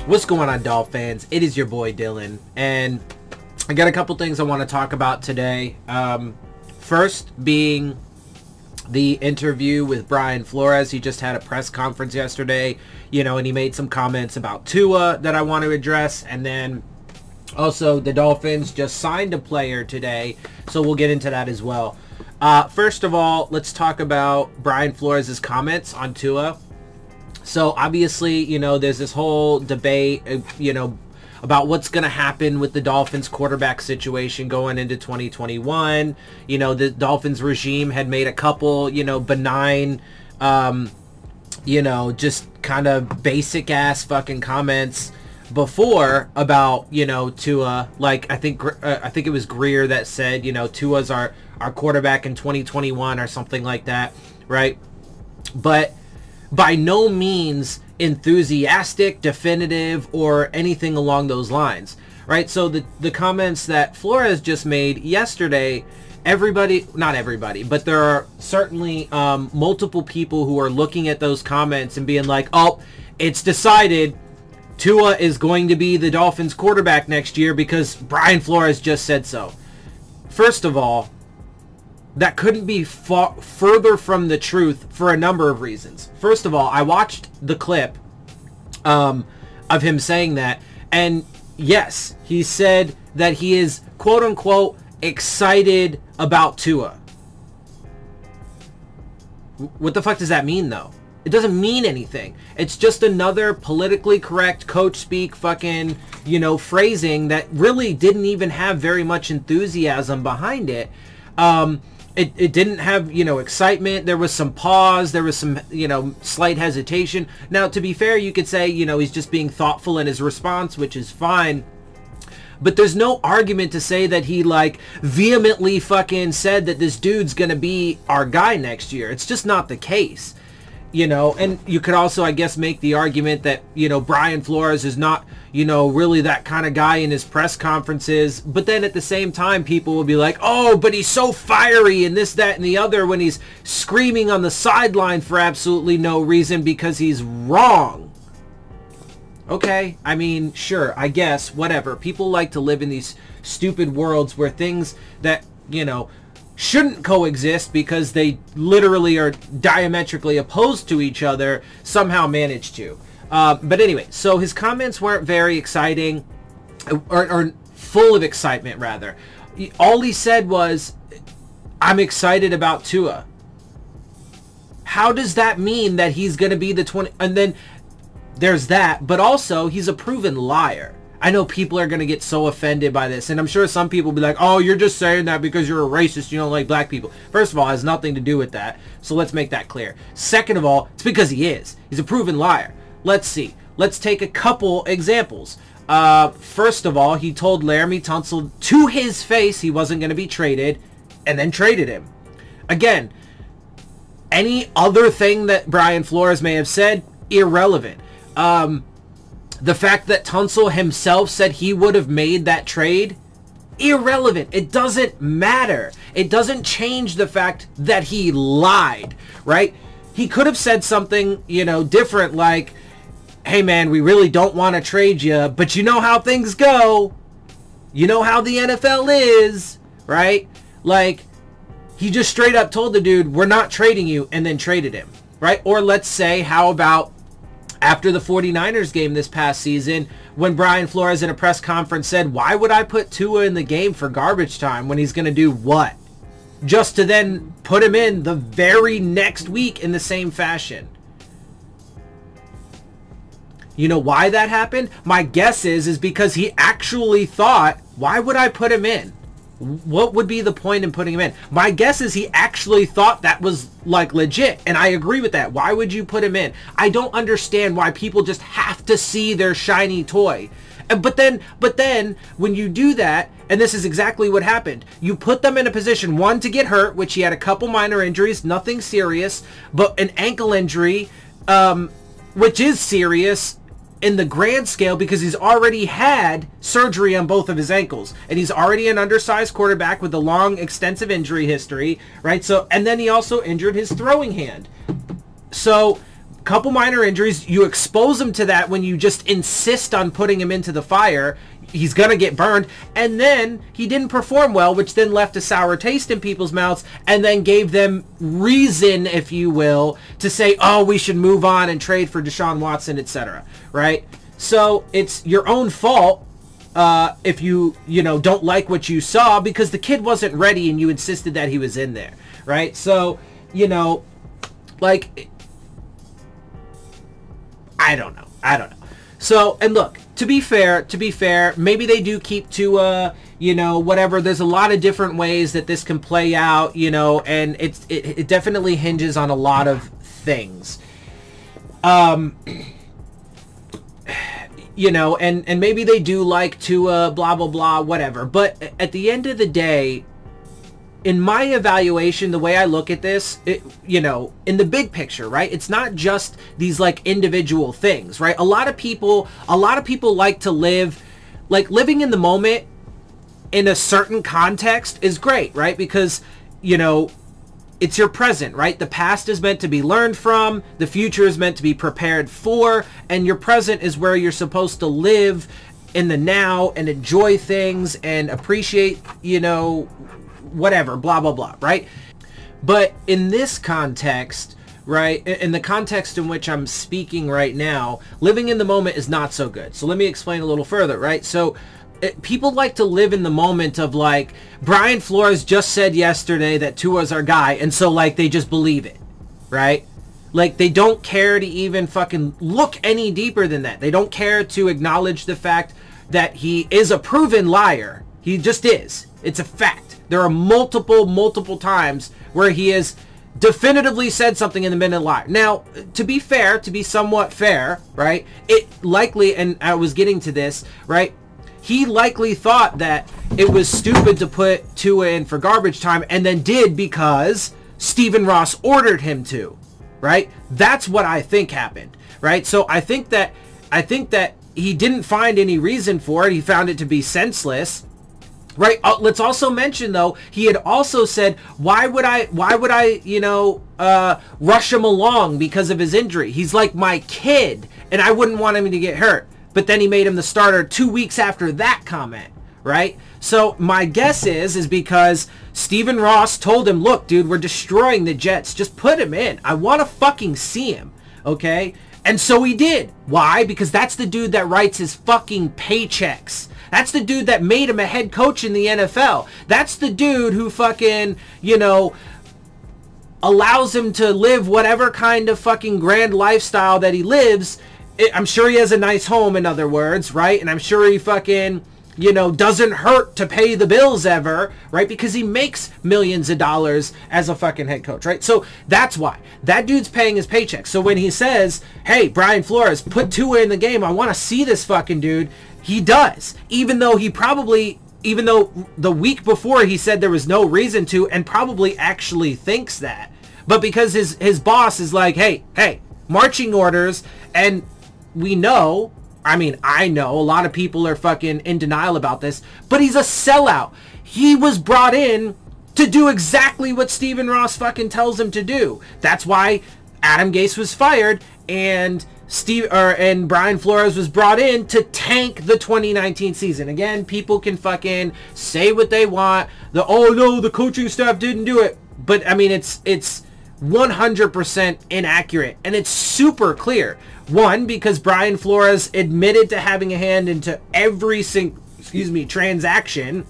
What's going on, Dolphins? It is your boy Dillon, and I got a couple things I want to talk about today. First being the interview with Brian Flores. He just had a press conference yesterday, and he made some comments about Tua that I want to address, and then also the Dolphins just signed a player today, so we'll get into that as well. First of all, let's talk about Brian Flores' comments on Tua. So obviously, there's this whole debate, about what's going to happen with the Dolphins quarterback situation going into 2021. The Dolphins regime had made a couple, benign, just kind of basic ass fucking comments before about, Tua. Like, I think it was Greer that said, Tua's our quarterback in 2021 or something like that, right? But by no means enthusiastic, definitive, or anything along those lines, right? So the comments that Flores just made yesterday, not everybody, but there are certainly multiple people who are looking at those comments and being like, oh, it's decided Tua is going to be the Dolphins quarterback next year because Brian Flores just said so. First of all, that couldn't be further from the truth for a number of reasons. First of all, I watched the clip of him saying that, and yes, he said that he is quote-unquote excited about Tua. What the fuck does that mean, though? It doesn't mean anything. It's just another politically correct coach speak fucking, phrasing that really didn't even have very much enthusiasm behind it. It didn't have, excitement. There was some pause. There was some, slight hesitation. Now, to be fair, you could say, he's just being thoughtful in his response, which is fine. But there's no argument to say that he, vehemently fucking said that this dude's going to be our guy next year. It's just not the case, And you could also, I guess, make the argument that, Brian Flores is not, really that kind of guy in his press conferences. But then at the same time, people will be like, oh, but he's so fiery and this, that, and the other when he's screaming on the sideline for absolutely no reason because he's wrong. Okay, I mean, sure, I guess, whatever. People like to live in these stupid worlds where things that, shouldn't coexist because they literally are diametrically opposed to each other somehow manage to. But anyway, so his comments weren't very exciting, or full of excitement, rather. All he said was, I'm excited about Tua. How does that mean that he's going to be the 20... And then there's that, but also he's a proven liar. I know people are going to get so offended by this, and I'm sure some people will be like, oh, you're just saying that because you're a racist, you don't like black people. First of all, it has nothing to do with that, so let's make that clear. Second of all, it's because he is. He's a proven liar. Let's see. Let's take a couple examples. First of all, he told Laremy Tunsil to his face he wasn't going to be traded, and then traded him. Again, any other thing that Brian Flores may have said, irrelevant. The fact that Tunsil himself said he would have made that trade, irrelevant. It doesn't matter. It doesn't change the fact that he lied, right? He could have said something, different, like, hey man, we really don't want to trade you, but you know how things go. You know how the NFL is, right? Like, he just straight up told the dude, we're not trading you, and then traded him, right? Or let's say, how about after the 49ers game this past season, when Brian Flores in a press conference said, why would I put Tua in the game for garbage time when he's going to do what? Just to then put him in the very next week in the same fashion. You know why that happened? My guess is because he actually thought, why would I put him in? What would be the point in putting him in? My guess is he actually thought that was legit, and I agree with that. Why would you put him in? I don't understand why people just have to see their shiny toy. But then when you do that, and this is exactly what happened, you put them in a position, one, to get hurt, which he had a couple minor injuries, nothing serious, but an ankle injury, which is serious in the grand scale because he's already had surgery on both of his ankles, and he's already an undersized quarterback with a long, extensive injury history, right? So, and then he also injured his throwing hand. So couple minor injuries. You expose him to that when you just insist on putting him into the fire. He's going to get burned. And then he didn't perform well, which then left a sour taste in people's mouths and then gave them reason, if you will, to say, oh, we should move on and trade for Deshaun Watson, etc. Right? So it's your own fault if you don't like what you saw, because the kid wasn't ready and you insisted that he was in there. Right? So, like, I don't know. So, and look, to be fair, maybe they do keep to, whatever. There's a lot of different ways that this can play out, and it definitely hinges on a lot of things. And maybe they do like to, blah, blah, blah, whatever. But at the end of the day, in my evaluation, the way I look at this, in the big picture, right? It's not just these like individual things, right? A lot of people like to live, like living in the moment in a certain context is great, right? Because, it's your present, right? The past is meant to be learned from, the future is meant to be prepared for, and your present is where you're supposed to live in the now and enjoy things and appreciate, whatever, blah, blah, blah, right? But in this context, right, in the context in which I'm speaking right now, living in the moment is not so good. So let me explain a little further, right? So people like to live in the moment of like, Brian Flores just said yesterday that Tua's our guy, and so like they just believe it, right? Like they don't care to even fucking look any deeper than that. They don't care to acknowledge the fact that he is a proven liar. He just is. It's a fact. There are multiple times where he has definitively said something in the middle of lie. Now, to be fair, to be somewhat fair, right, it likely, and I was getting to this, right, he likely thought that it was stupid to put Tua in for garbage time, and then did because Stephen Ross ordered him to, right? That's what I think happened, right? So I think that he didn't find any reason for it. He found it to be senseless. Right. Let's also mention, though, he had also said, why would I, rush him along because of his injury? He's like my kid, and I wouldn't want him to get hurt. But then he made him the starter 2 weeks after that comment. Right. So my guess is because Stephen Ross told him, look, dude, we're destroying the Jets. Just put him in. I want to fucking see him. OK. And so he did. Why? Because that's the dude that writes his fucking paychecks. That's the dude that made him a head coach in the NFL. That's the dude who fucking, allows him to live whatever kind of fucking grand lifestyle that he lives. I'm sure he has a nice home, in other words, right? And I'm sure he fucking, doesn't hurt to pay the bills ever, right? Because he makes millions of dollars as a fucking head coach, right? So that's why. That dude's paying his paycheck. So when he says, hey, Brian Flores, put Tua in the game, I want to see this fucking dude, he does. Even though the week before he said there was no reason to, and probably actually thinks that. But because his boss is like, hey, marching orders, and we know, I know a lot of people are fucking in denial about this, but he's a sellout. He was brought in to do exactly what Stephen Ross fucking tells him to do. That's why Adam Gase was fired, and Brian Flores was brought in to tank the 2019 season. Again, people can fucking say what they want. Oh no, the coaching staff didn't do it. But it's 100% inaccurate, and it's super clear. One, because Brian Flores admitted to having a hand into every transaction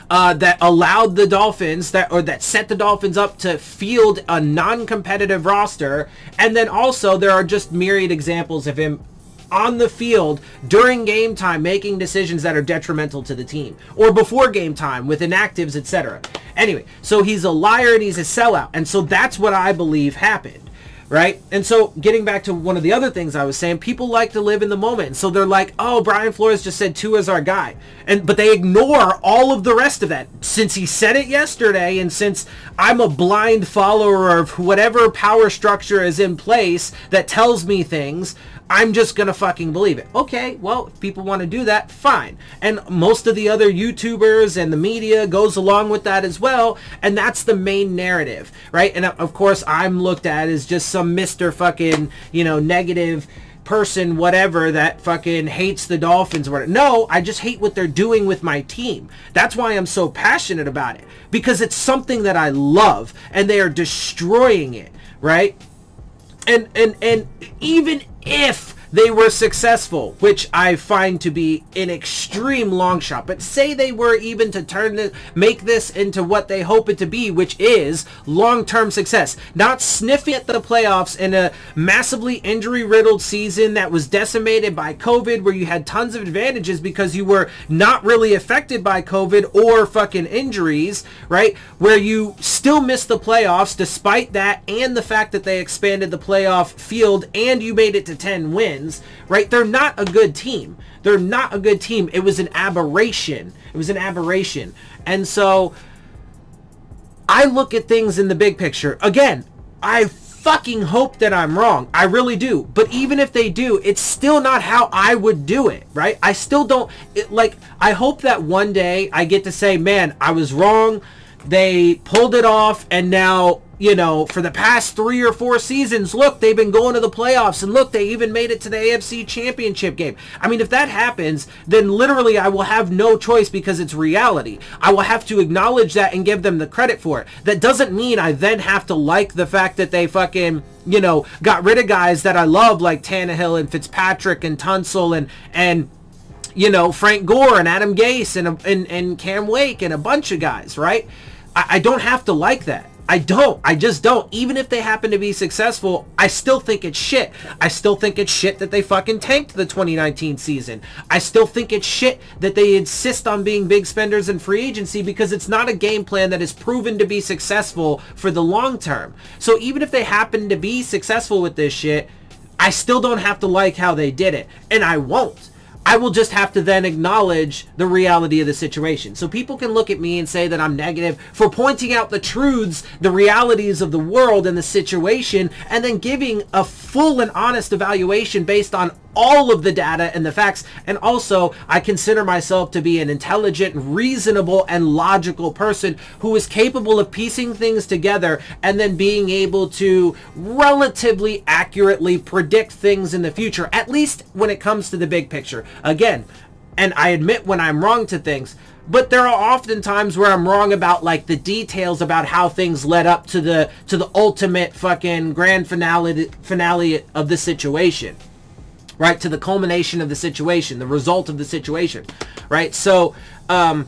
that allowed the Dolphins that set the Dolphins up to field a non-competitive roster. And then also there are just myriad examples of him on the field during game time making decisions that are detrimental to the team, or before game time with inactives, etc. Anyway, so he's a liar and he's a sellout, and so that's what I believe happened. Right? And so getting back to one of the other things I was saying, people like to live in the moment. And so they're like, oh, Brian Flores just said Tua's our guy. But they ignore all of the rest of that. Since he said it yesterday, and since I'm a blind follower of whatever power structure is in place that tells me things, I'm just gonna fucking believe it. Okay, well, if people want to do that, fine. And most of the other YouTubers and the media goes along with that as well, and that's the main narrative, right? And of course, I'm looked at as just some Mr. fucking, you know, negative person, whatever, that fucking hates the Dolphins or whatever. No, I just hate what they're doing with my team. That's why I'm so passionate about it, because it's something that I love, and they are destroying it, right? And even if they were successful, which I find to be an extreme long shot, but say they were even to make this into what they hope it to be, which is long-term success, not sniffing at the playoffs in a massively injury-riddled season that was decimated by COVID, where you had tons of advantages because you were not really affected by COVID or fucking injuries, right? Where you still missed the playoffs despite that, and the fact that they expanded the playoff field and you made it to 10 wins. Right? They're not a good team. They're not a good team. It was an aberration. It was an aberration. And so I look at things in the big picture. Again, I fucking hope that I'm wrong. I really do. But even if they do, it's still not how I would do it, right? I still don't, I hope that one day I get to say, man, I was wrong. They pulled it off, and now, you know, for the past 3 or 4 seasons, look, they've been going to the playoffs, and look, they even made it to the AFC Championship game. I mean, if that happens, then literally I will have no choice, because it's reality. I will have to acknowledge that and give them the credit for it. That doesn't mean I then have to like the fact that they fucking, you know, got rid of guys that I love, like Tannehill and Fitzpatrick and Tunsil and you know, Frank Gore and Adam Gase and Cam Wake and a bunch of guys, right? I don't have to like that. I don't. I just don't. Even if they happen to be successful, I still think it's shit. I still think it's shit that they fucking tanked the 2019 season. I still think it's shit that they insist on being big spenders in free agency, because it's not a game plan that is proven to be successful for the long term. So even if they happen to be successful with this shit, I still don't have to like how they did it. And I won't. I will just have to then acknowledge the reality of the situation. So people can look at me and say that I'm negative for pointing out the truths, the realities of the world and the situation, and then giving a full and honest evaluation based on all of the data and the facts. And also, I consider myself to be an intelligent, reasonable, and logical person who is capable of piecing things together and then being able to relatively accurately predict things in the future, at least when it comes to the big picture. Again, and I admit when I'm wrong to things, but there are often times where I'm wrong about, like, the details about how things led up to the ultimate fucking grand finale of the situation. Right, to the culmination of the situation, the result of the situation, right? So, and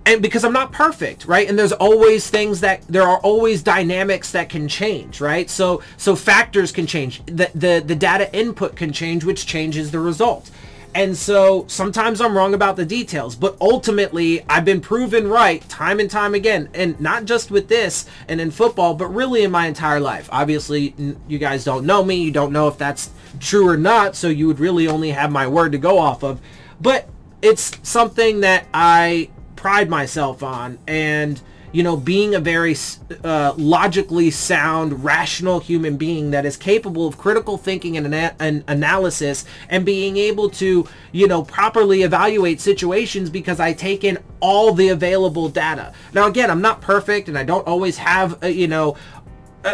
because I'm not perfect, right? And there are always dynamics that can change, right? So factors can change. The data input can change, which changes the result. And so sometimes I'm wrong about the details, but ultimately I've been proven right time and time again, and not just with this and in football, but really in my entire life. Obviously, you guys don't know me. You don't know if that's true or not, so you would really only have my word to go off of. But it's something that I pride myself on, and you know, being a very logically sound, rational human being that is capable of critical thinking and analysis, and being able to, you know, properly evaluate situations because I take in all the available data. Now, again, I'm not perfect, and I don't always have, you know,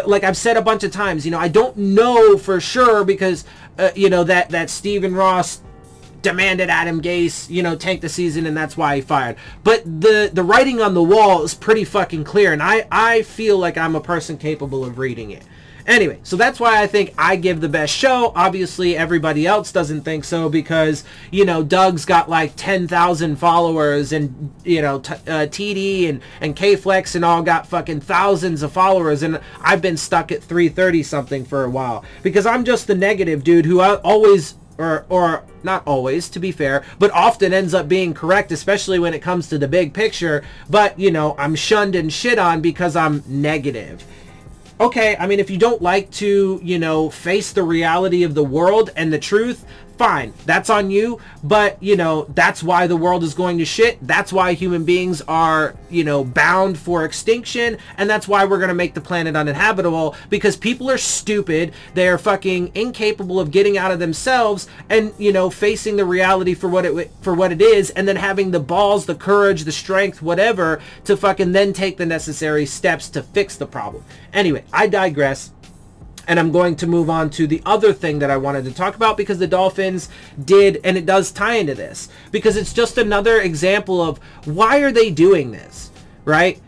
like I've said a bunch of times, you know, I don't know for sure because, you know, that Stephen Ross demanded Adam Gase, you know, tank the season, and that's why he fired. But the writing on the wall is pretty fucking clear, and I feel like I'm a person capable of reading it. Anyway, so that's why I think I give the best show. Obviously, everybody else doesn't think so because, you know, Doug's got like 10,000 followers, and, you know, TD and K-Flex and all got fucking thousands of followers, and I've been stuck at 330-something for a while because I'm just the negative dude who always... or not always, to be fair, but often ends up being correct, especially when it comes to the big picture. But, you know, I'm shunned and shit on because I'm negative. Okay, I mean, if you don't like to, you know, face the reality of the world and the truth, fine, that's on you, but, you know, that's why the world is going to shit. That's why human beings are, you know, bound for extinction, and that's why we're going to make the planet uninhabitable, because people are stupid. They're fucking incapable of getting out of themselves and, you know, facing the reality for what it is, and then having the balls, the courage, the strength, whatever, to fucking then take the necessary steps to fix the problem. Anyway, I digress. And I'm going to move on to the other thing that I wanted to talk about, because the Dolphins did, and it does tie into this, because it's just another example of why are they doing this, right?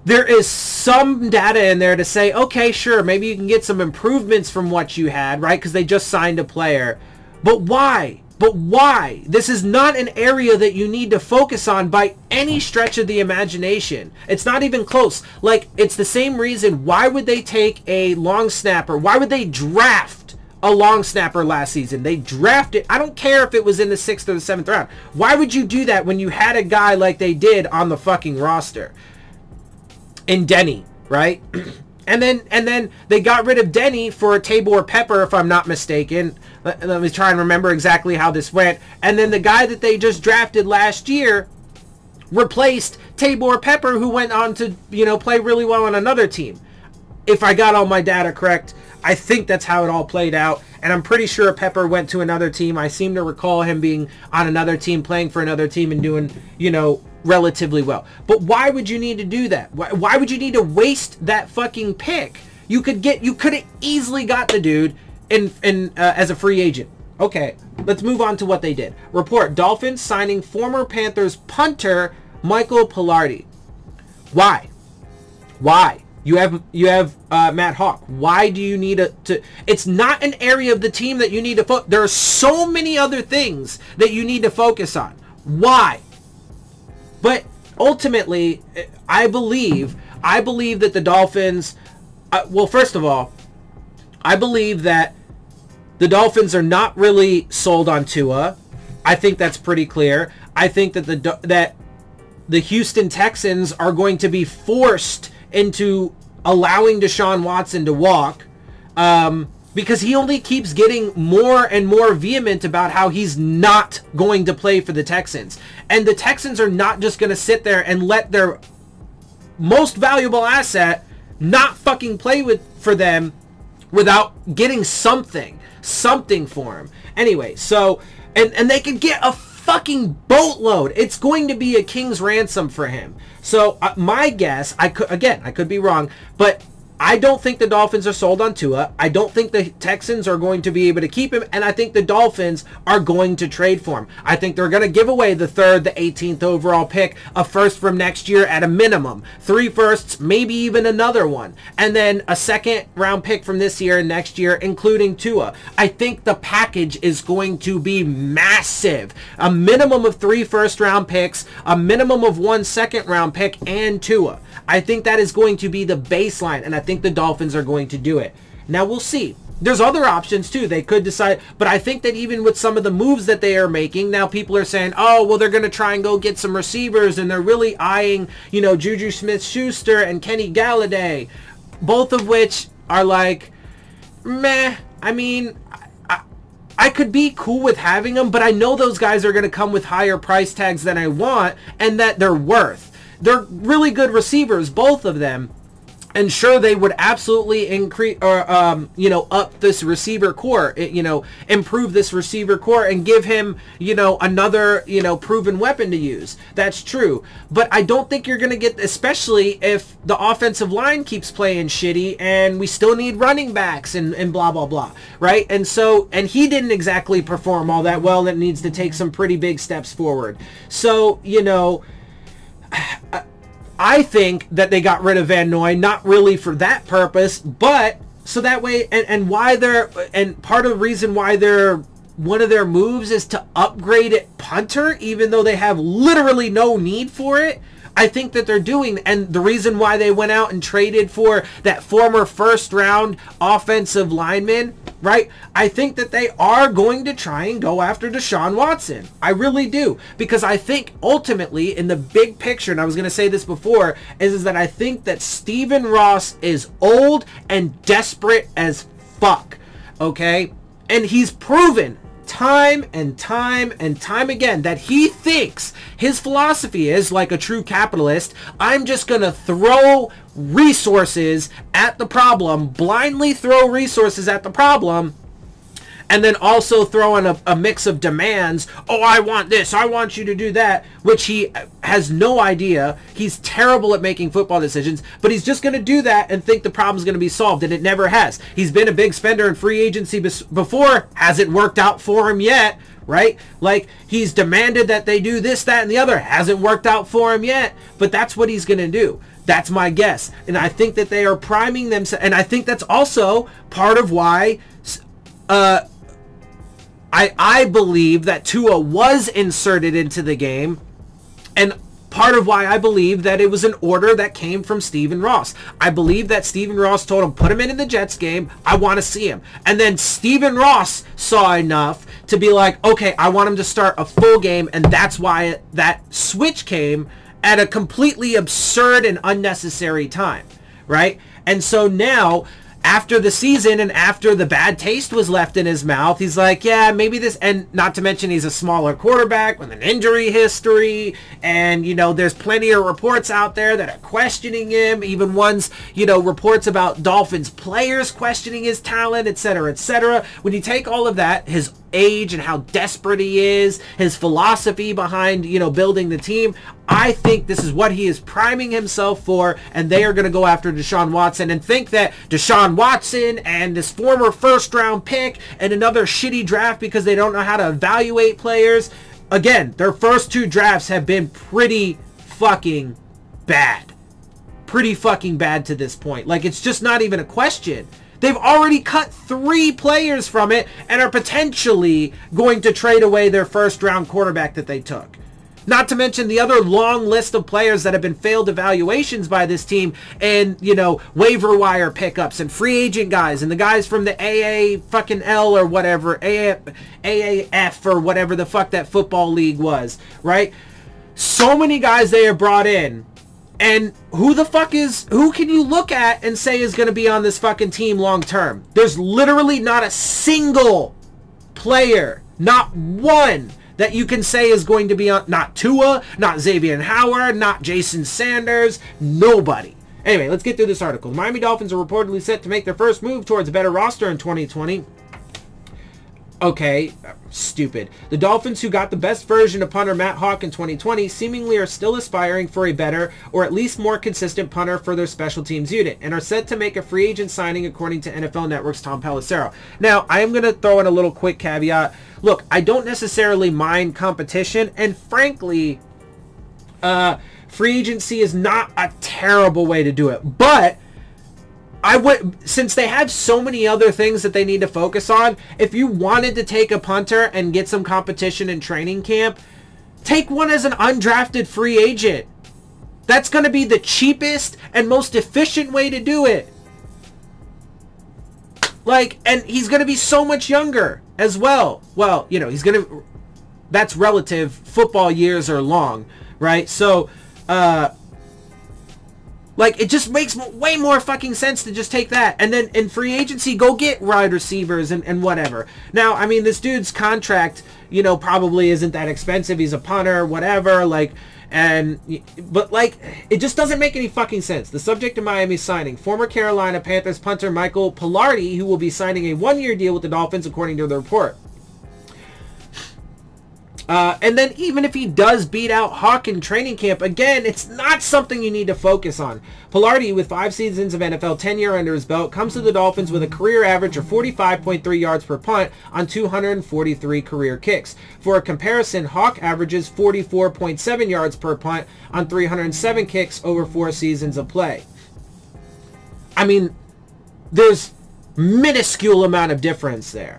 There is some data in there to say, okay, sure, maybe you can get some improvements from what you had, right? Because they just signed a player. But why? But why? This is not an area that you need to focus on by any stretch of the imagination. It's not even close. Like, it's the same reason. Why would they take a long snapper? Why would they draft a long snapper last season? They drafted, I don't care if it was in the 6th or the 7th round. Why would you do that when you had a guy like they did on the fucking roster? In Denny, right? And then they got rid of Denny for Tabor Pepper, if I'm not mistaken. Let me try and remember exactly how this went. And then the guy that they just drafted last year replaced Tabor Pepper, who went on to, you know, play really well on another team. If I got all my data correct, I think that's how it all played out. And I'm pretty sure Pepper went to another team. I seem to recall him being on another team, playing for another team, and doing, you know, relatively well. But why would you need to do that? Why would you need to waste that fucking pick? You could have easily got the dude as a free agent. Okay, let's move on to what they did. Report: Dolphins signing former Panthers punter Michael Pilardi. Why? You have Matt Hawk. Why do you need to? It's not an area of the team that you need to focus. There are so many other things that you need to focus on. Why? But ultimately, I believe that the Dolphins, well, first of all, I believe that the Dolphins are not really sold on Tua. I think that's pretty clear. I think that the Houston Texans are going to be forced into allowing Deshaun Watson to walk, because he only keeps getting more and more vehement about how he's not going to play for the Texans. And the Texans are not just going to sit there and let their most valuable asset not fucking play for them without getting something for him. Anyway, so, and they could get a fucking boatload. It's going to be a king's ransom for him. So my guess, I could be wrong, but I don't think the Dolphins are sold on Tua. I don't think the Texans are going to be able to keep him, and I think the Dolphins are going to trade for him. I think they're going to give away the 3rd, the 18th overall pick, a first from next year at a minimum, 3 firsts, maybe even another one, and then a 2nd round pick from this year and next year, including Tua. I think the package is going to be massive. A minimum of 3 first round picks, a minimum of 1 second round pick, and Tua. I think that is going to be the baseline, and I think the Dolphins are going to do it. Now, we'll see. There's other options, too. They could decide, but I think that even with some of the moves that they are making, now people are saying, oh, well, they're going to try and go get some receivers, and they're really eyeing, you know, Juju Smith-Schuster and Kenny Galladay, both of which are like, meh. I mean, I could be cool with having them, but I know those guys are going to come with higher price tags than I want, and that they're worth. They're really good receivers, both of them. And sure, they would absolutely increase or, you know, up this receiver core, you know, improve this receiver core and give him, you know, another, you know, proven weapon to use. That's true. But I don't think you're going to get, especially if the offensive line keeps playing shitty and we still need running backs and blah, blah, blah. Right. And so, and he didn't exactly perform all that well. That needs to take some pretty big steps forward. So, you know, I think that they got rid of Van Noy, not really for that purpose, but so that way, and why they're, and part of the reason why they're, one of their moves is to upgrade at punter, even though they have literally no need for it. I think that they're doing, and the reason why they went out and traded for that former first round offensive lineman, right? I think that they are going to try and go after Deshaun Watson. I really do, because I think ultimately in the big picture, and I was going to say this before, is that I think that Stephen Ross is old and desperate as fuck, okay? And he's proven time and time and time again that he thinks his philosophy is, like a true capitalist, I'm just going to throw resources at the problem, blindly throw resources at the problem, and then also throw in a mix of demands. Oh, I want this, I want you to do that, which he has no idea. He's terrible at making football decisions, but he's just going to do that and think the problem's going to be solved, and it never has. He's been a big spender in free agency before, hasn't worked out for him yet, right? Like, he's demanded that they do this, that, and the other, hasn't worked out for him yet, but that's what he's going to do. That's my guess. And I think that they are priming themselves, and I think that's also part of why I believe that Tua was inserted into the game, and part of why I believe that it was an order that came from Stephen Ross. I believe that Stephen Ross told him, put him in the Jets game, I want to see him. And then Stephen Ross saw enough to be like, okay, I want him to start a full game, and that's why that switch came at a completely absurd and unnecessary time, right? And so now, after the season and after the bad taste was left in his mouth, he's like, yeah, maybe this, and not to mention he's a smaller quarterback with an injury history, and, you know, there's plenty of reports out there that are questioning him, even ones, you know, reports about Dolphins players questioning his talent, etc., etc. When you take all of that, his age and how desperate he is, his philosophy behind, you know, building the team, I think this is what he is priming himself for, and they are going to go after Deshaun Watson and think that Deshaun Watson and this former first-round pick and another shitty draft because they don't know how to evaluate players. Again, their first two drafts have been pretty fucking bad. Pretty fucking bad to this point. Like, it's just not even a question. They've already cut 3 players from it and are potentially going to trade away their first-round quarterback that they took. Not to mention the other long list of players that have been failed evaluations by this team, and, you know, waiver wire pickups and free agent guys and the guys from the AA fucking L or whatever, AAF or whatever the fuck that football league was, right? So many guys they have brought in. And who can you look at and say is going to be on this fucking team long term? There's literally not a single player, not one, that you can say is going to be on. Not Tua, not Xavier Howard, not Jason Sanders, nobody. Anyway, let's get through this article. The Miami Dolphins are reportedly set to make their first move towards a better roster in 2020. Okay, stupid. The Dolphins, who got the best version of punter Matt Haack in 2020, seemingly are still aspiring for a better, or at least more consistent punter for their special teams unit, and are set to make a free agent signing according to NFL Network's Tom Pelissero. Now, I am going to throw in a little quick caveat. Look, I don't necessarily mind competition, and frankly, free agency is not a terrible way to do it, but I would, since they have so many other things that they need to focus on, if you wanted to take a punter and get some competition in training camp, take one as an undrafted free agent. That's going to be the cheapest and most efficient way to do it. Like, and he's going to be so much younger as well. Well, you know, he's going to, that's relative. Football years are long, right? So, like, it just makes way more fucking sense to just take that. And then in free agency, go get wide receivers and whatever. Now, I mean, this dude's contract, you know, probably isn't that expensive. He's a punter, whatever, like, but, like, it just doesn't make any fucking sense. The subject of Miami's signing, former Carolina Panthers punter Michael Pilardi, who will be signing a 1-year deal with the Dolphins, according to the report. And then even if he does beat out Haack in training camp, again, it's not something you need to focus on. Pilardi, with 5 seasons of NFL tenure under his belt, comes to the Dolphins with a career average of 45.3 yards per punt on 243 career kicks. For a comparison, Haack averages 44.7 yards per punt on 307 kicks over 4 seasons of play. I mean, there's minuscule amount of difference there.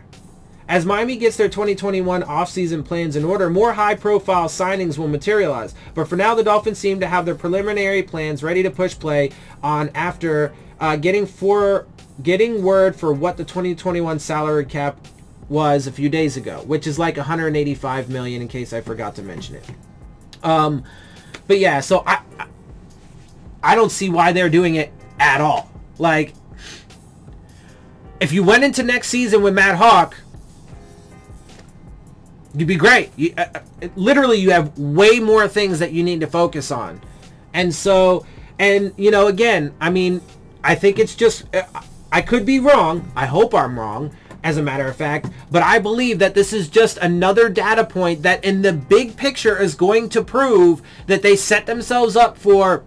As Miami gets their 2021 offseason plans in order, more high-profile signings will materialize. But for now, the Dolphins seem to have their preliminary plans ready to push play on after getting word for what the 2021 salary cap was a few days ago, which is like $185 million, in case I forgot to mention it. But yeah, so I don't see why they're doing it at all. Like, if you went into next season with Matt Haack, You'd be great. Literally, you have way more things that you need to focus on. And so, and, you know, again, I mean, I think it's just, I could be wrong. I hope I'm wrong, as a matter of fact. But I believe that this is just another data point that in the big picture is going to prove that they set themselves up for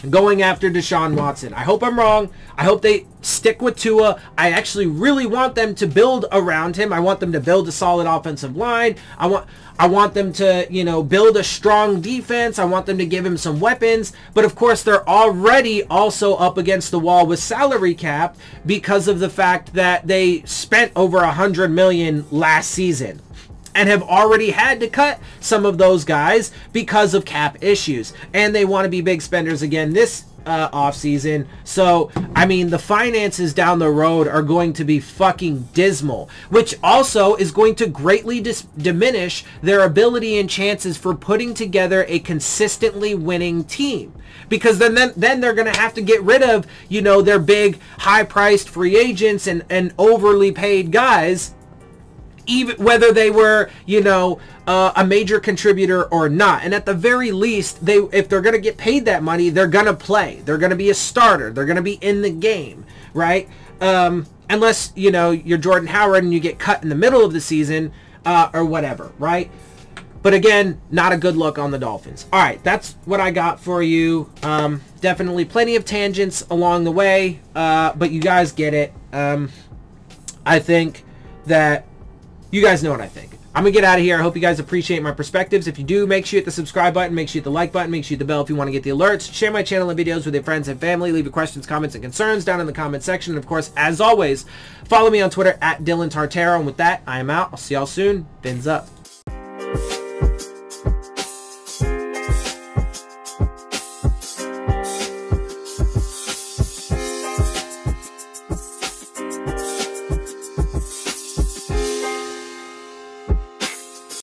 going after Deshaun Watson. I hope I'm wrong. I hope they stick with Tua. I actually really want them to build around him. I want them to build a solid offensive line. I want them to, you know, build a strong defense. I want them to give him some weapons. But of course, they're already also up against the wall with salary cap because of the fact that they spent over $100 million last season and have already had to cut some of those guys because of cap issues. And they want to be big spenders again this offseason. So, I mean, the finances down the road are going to be fucking dismal, which also is going to greatly diminish their ability and chances for putting together a consistently winning team. Because then they're going to have to get rid of, you know, their big high-priced free agents and overly paid guys, even whether they were, you know, a major contributor or not. And at the very least, if they're going to get paid that money, they're going to play. They're going to be a starter. They're going to be in the game, right? Unless, you know, you're Jordan Howard and you get cut in the middle of the season or whatever, right? But again, not a good look on the Dolphins. All right, that's what I got for you. Definitely plenty of tangents along the way, but you guys get it. I think that you guys know what I think. I'm going to get out of here. I hope you guys appreciate my perspectives. If you do, make sure you hit the subscribe button. Make sure you hit the like button. Make sure you hit the bell if you want to get the alerts. Share my channel and videos with your friends and family. Leave your questions, comments, and concerns down in the comment section. And of course, as always, follow me on Twitter at Dillon Tartaro. And with that, I am out. I'll see y'all soon. Phins up.